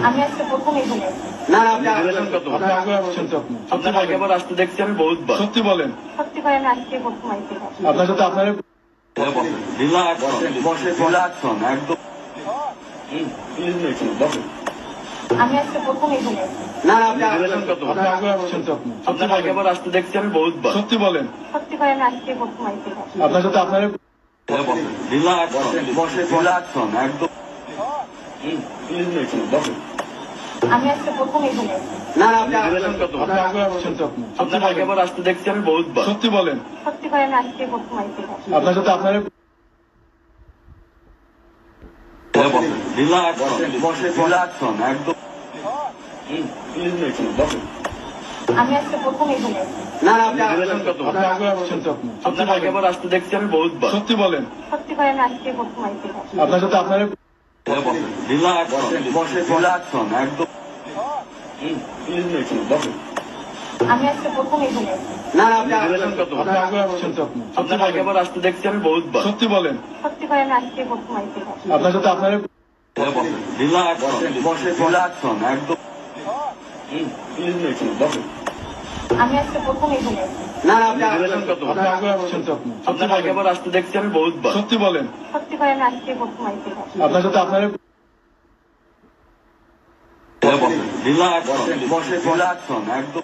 আমি আজকে প্রথম এখানে না না আপনি আগে আসছেন তো আপনি আপনার আগে আবার আসতে দেখছি আমি বহুতবার। সত্যি বলেন সত্যি করে আমি আজকে প্রথম আইছি আপনার সাথে আপনার আমি আজকে প্রথম এখানে না না আপনি আগে আসছেন তো আপনি আপনার আগে আবার আসতে দেখছি আমি বহুতবার। সত্যি বলেন সত্যি করে আমি আজকে প্রথম আইছি আপনার সাথে আপনার আমি আজকে প্রথম এখানে না না আপনি আগে আসছেন তো আপনি আপনার আগে আবার আসতে দেখছি আমি বহুতবার। সত্যি বলেন সত্যি করে আমি আজকে প্রথম আইছি আপনার সাথে আপনার আমি আজকে প্রথম এখানে না না আপনি আগে আসছেন তো আপনি আপনার আগে আবার আসতে দেখছি আমি বহুতবার। সত্যি বলেন সত্যি করে আমি আজকে প্রথম আইছি আপনার সাথে আপনার আমি আজকে প্রথম এখানে না না আপনি আগে আসছেন তো আপনি আপনার আগে আবার আসতে দেখছি আমি বহুতবার। সত্যি বলেন সত্যি করে আমি আজকে প্রথম আইছি আপনার সাথে আপনার আমি আজকে প্রথম এখানে না না আপনি আগে আসছেন তো আপনি আপনার আগে আবার আসতে দেখছি আমি বহুতবার। সত্যি বলেন সত্যি করে আমি আজকে প্রথম আইছি আপনার সাথে আপনার একদম